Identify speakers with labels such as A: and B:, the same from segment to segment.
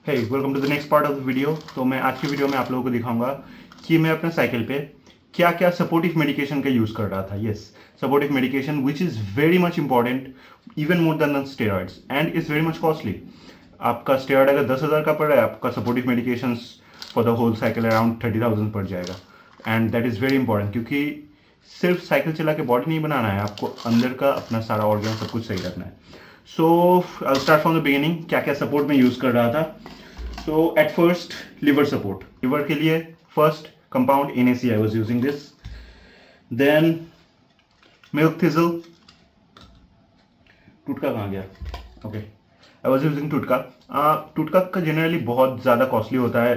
A: Hey welcome to the next part of the video. तो मैं आज की वीडियो में आप लोगों को दिखाऊंगा कि मैं अपने साइकिल पे क्या क्या सपोर्टिव मेडिकेशन का यूज़ कर रहा था। Yes, supportive medication which is very much important, even more than steroids, and is very much costly. आपका स्टेरॉइड अगर 10,000 का पड़ रहा है, आपका supportive medication for the whole cycle around 30,000 पड़ जाएगा। And that is very important, क्योंकि सिर्फ साइकिल चला के बॉडी नहीं बनाना है, आपको अंदर का अपना सारा ऑर्गन सब कुछ सही रखना है। So I start from the beginning, क्या क्या सपोर्ट में यूज़ कर रहा था। So at first, liver support. Liver के लिए first compound NaC I was using this. Then milk thistle. टुटका कहाँ गया? Okay. I was using टुटका. टुटका का generally बहुत ज़्यादा costly होता है.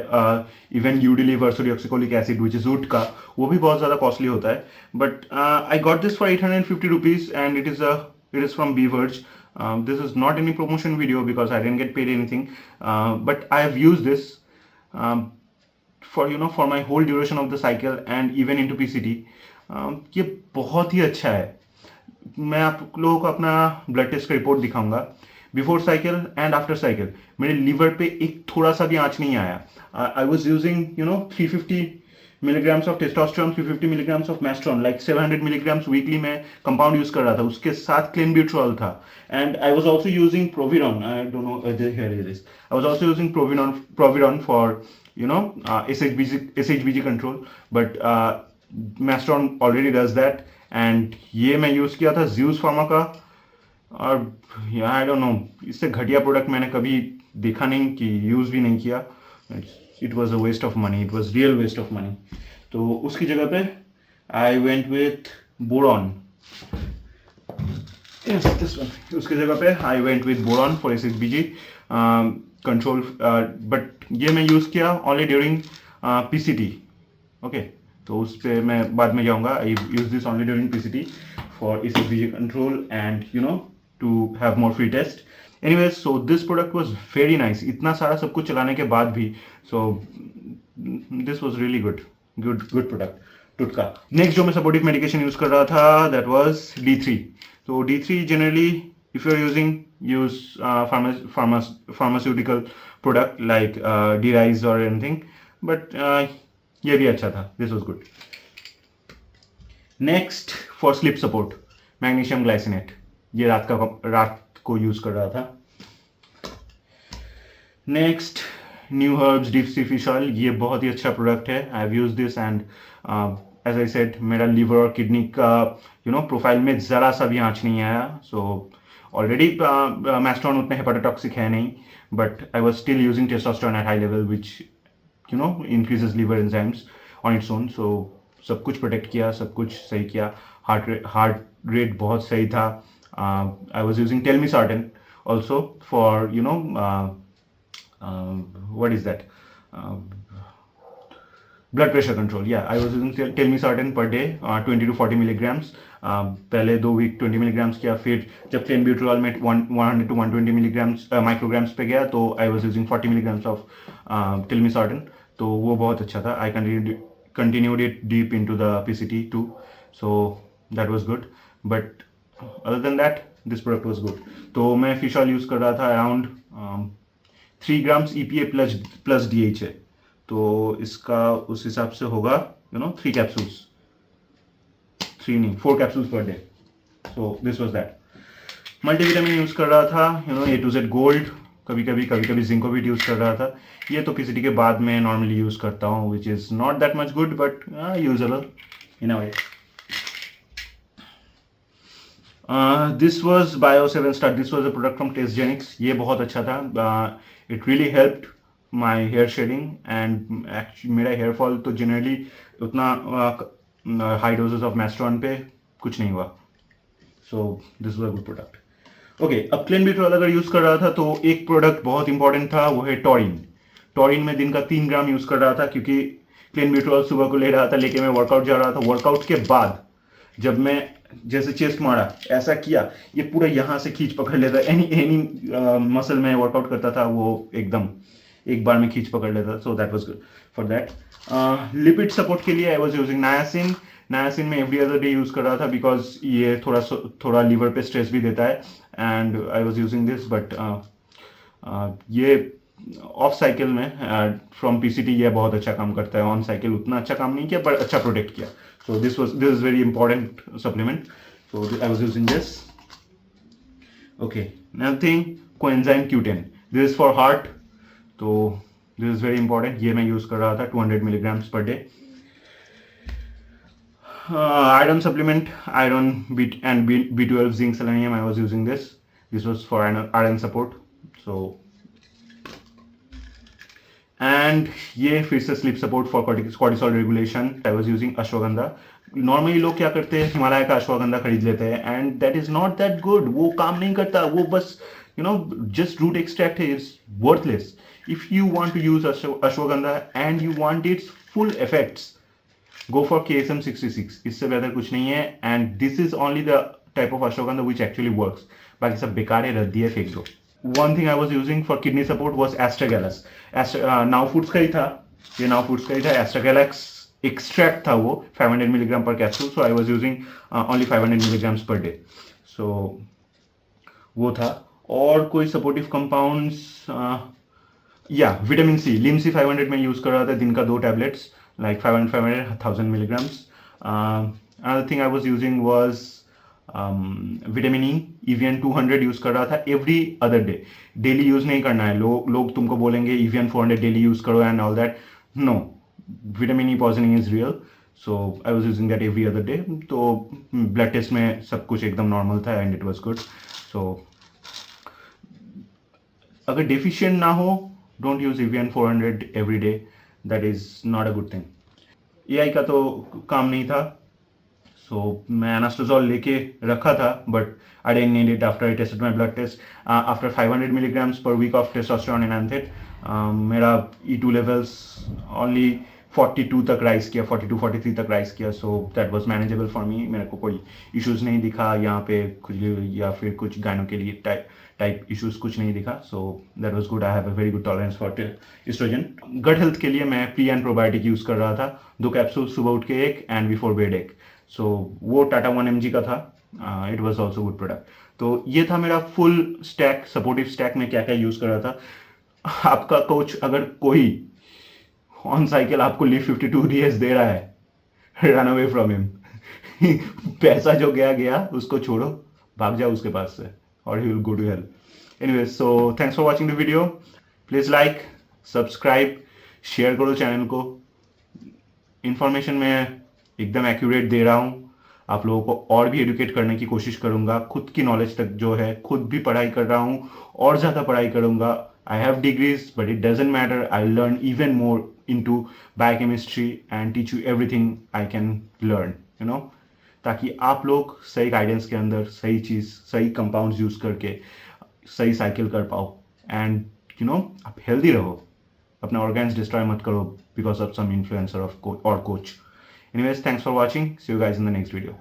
A: Even UD liver ursodeoxycholic acid which is UTCA, वो भी बहुत ज़्यादा costly होता है. But I got this for 850 rupees and it is from Beverage. This is not any promotion video because I didn't get paid anything, but I have used this for my whole duration of the cycle and even into PCT. ये बहुत ही अच्छा है। मैं आप लोगों को अपना ब्लड टेस्ट का रिपोर्ट दिखाऊंगा। Before cycle and after cycle मेरे लीवर पे एक थोड़ा सा भी आंच नहीं आया। I was using 350 milligrams of testosterone, 350 milligrams of masteron, like 700 milligrams weekly मैं कंपाउंड यूज कर रहा था। उसके साथ clenbuterol था, and I was also using proviron. I don't know, here it is. I was also using proviron for SHBG control, but masteron already does that. And ये मैं use किया था Zeus Pharma का, और I don't know, इससे घटिया product मैंने कभी देखा नहीं कि यूज भी नहीं किया। It was a waste of money. It was real waste of money. तो उसकी जगह पे I went with boron. Yes, this one. उसकी जगह पे I went with boron for SHBG control. But ये मैं यूज किया only during PCT. Okay. तो उस पे मैं बाद में जाऊँगा. I use this only during PCT for SHBG control and to have more free test. Anyways, so this product was very nice. इतना सारा सब कुछ चलाने के बाद भी, so this was really good product. टुटका। नेक्स्ट जो मैं सपोर्टिव मेडिकेशन यूज कर रहा था, that was D3. So D3 generally, if you're use pharmaceutical product like D-Rise or anything, but ये भी अच्छा था. This was good. Next for sleep support, magnesium glycinate. ये रात को यूज कर रहा था। Next new herbs deep sea fish oil, ये बहुत ही अच्छा प्रोडक्ट है। I have used this and as I said, मेरा लीवर और किडनी का प्रोफाइल में ज़रा सा भी आँच नहीं आया। सो ऑलरेडी मैस्ट्रॉन उतने हेपाटोटॉक्सिक है नहीं, but I was still using testosterone at high level which increases liver enzymes on its own. So सब कुछ प्रोटेक्ट किया, सब कुछ सही किया। हार्ट रेट बहुत सही था। I was using telmisartan also for what is that, blood pressure control. Yeah, I was using telmisartan per day, 20 to 40 milligrams. पहले 2 वीक 20 milligrams किया, फिर जब clenbuterol में 100 to 120 milligrams micrograms पे गया, तो I was using 40 milligrams of telmisartan. तो वो बहुत अच्छा था। I continued it deep into the PCT too, so that was good. But other than that, this product was good. तो मैं फिश ऑयल यूज कर रहा था around 3 grams EPA plus DHA। तो इसका उस हिसाब से होगा 3 capsules, 3 नहीं 4 capsules per day. So this was that. Multivitamin use कर रहा था, A to Z गोल्ड, कभी कभी जिंकोविट यूज कर रहा था। ये तो PCT के बाद में नॉर्मली यूज करता हूँ, which is not that much good but usable in a way. This was Bio 7 Star. This was a product from Testgenics. ये बहुत अच्छा था. It really helped my hair shedding and actually मेरा hair fall तो generally उतना high doses of Masteron पे कुछ नहीं हुआ. So this was a good product. Okay, अब clenbuterol अगर यूज कर रहा था तो एक प्रोडक्ट बहुत इंपॉर्टेंट था, वो है टॉरिन। टॉरिन में दिन का 3 ग्राम यूज कर रहा था, क्योंकि clenbuterol सुबह को ले रहा था, लेके मैं वर्कआउट जा रहा था। वर्कआउट के बाद जब मैं जैसे चेस्ट मारा, ऐसा किया, ये पूरा यहाँ से खींच पकड़ लेता। एनी मसल में वर्कआउट करता था, वो एकदम एक बार में खींच पकड़ लेता। सो that was good for that. Lipid support के लिए आई वाज यूजिंग नायासिन। नायासिन में एवरी अदर डे यूज कर रहा था, बिकॉज ये थोड़ा लीवर पे स्ट्रेस भी देता है, and I was using this. But ये ऑफ साइकिल में फ्रॉम पीसीटी ये बहुत अच्छा काम करता है, ऑन साइकिल उतना अच्छा काम नहीं किया पर अच्छा प्रोटेक्ट किया. So this is very important supplement. So I was using this. Okay, nothing coenzyme Q10. This is for heart. तो दिस इज वेरी इंपॉर्टेंट. ये मैं यूज कर रहा था 200 milligrams per day. Iron supplement, iron and B12, zinc, selenium. I was using this. This was for iron support. So, and ये फिर से sleep support for cortisol regulation. I was using ashwagandha. Normally लोग क्या करते हैं, हिमालय का अश्वगंधा खरीद लेते हैं and that is not that good. वो काम नहीं करता, वो बस जस्ट रूट एक्सट्रैक्ट है. It's worthless. If you want to use ashwagandha and you want its full effects, go for KSM 66. इससे बेहतर कुछ नहीं है. And this is only the type of ashwagandha which actually works. बाकी सब बेकार है, रद्दी है, फेंक दो. One thing I was using for kidney support was एस्ट्रागैलस. Now foods का ही था. ये नाउ फूड्स का ही था. एस्ट्रागैलक्स एक्सट्रैक्ट था वो 500 milligram per capsule. So I was using only 500 milligrams per day. So वो था. और कोई सपोर्टिव कंपाउंड्स, या विटामिन सी, लिमसी 500 में यूज कर रहा था, दिन का 2 tablets, like 500 1000 milligrams. Another thing I was using was vitamin E, EVN 200 use कर रहा था every other day. Daily use नहीं करना है. लोग तुमको बोलेंगे EVN 400 डेली यूज करो and all that. No, vitamin E poisoning is real. So I was using that every other day. तो ब्लड टेस्ट में सब कुछ एकदम नॉर्मल था and it was good. So अगर डेफिशिएंट ना हो, don't use EVN 400 every day. That is not a good thing. AI का तो काम नहीं था. सो मैं एनास्टोजॉल लेके रखा था, but I didn't need it after I tested my blood test. After 500 milligrams per week of testosterone and enanthate, मेरा E2 लेवल्स ओनली 42 तक राइज किया, 42-43 तक राइज किया. सो that was manageable for me. मेरे को कोई इश्यूज नहीं दिखा यहाँ पे, खुजली या फिर कुछ गानों के लिए टाइप इश्यूज कुछ नहीं दिखा. So that was good. I have a very good tolerance for oestrogen. Gut health के लिए मैं प्री एंड प्रोबायोटिक यूज कर रहा था. 2 कैप्सूल सुबह उठ के एक एंड बिफोर बेड एक. सो वो टाटा 1 mg का था. It was also good product. तो ये था मेरा फुल स्टैक, सपोर्टिव स्टैक में क्या क्या यूज कर रहा था. आपका कोच अगर कोई ऑन साइकिल आपको लीव 52 डेज दे रहा है, रन अवे फ्रॉम हिम. पैसा जो गया उसको छोड़ो, भाग जाओ उसके पास से, और he will go to hell. Anyway, so thanks for watching the video. Please like, subscribe, share करो चैनल को. इंफॉर्मेशन मैं एकदम एक्यूरेट दे रहा हूँ. आप लोगों को और भी एडुकेट करने की कोशिश करूंगा. खुद की नॉलेज तक जो है, खुद भी पढ़ाई कर रहा हूँ और ज़्यादा पढ़ाई करूंगा. I have degrees, but it doesn't matter. I'll learn even more into biochemistry and teach you everything I can learn, ताकि आप लोग सही गाइडेंस के अंदर सही चीज़, सही कंपाउंड्स यूज करके सही साइकिल कर पाओ. एंड आप हेल्दी रहो. अपने ऑर्गन्स डिस्ट्रॉय मत करो बिकॉज ऑफ सम इन्फ्लुएंसर और coach. Anyways, thanks for watching. See you guys in the next video.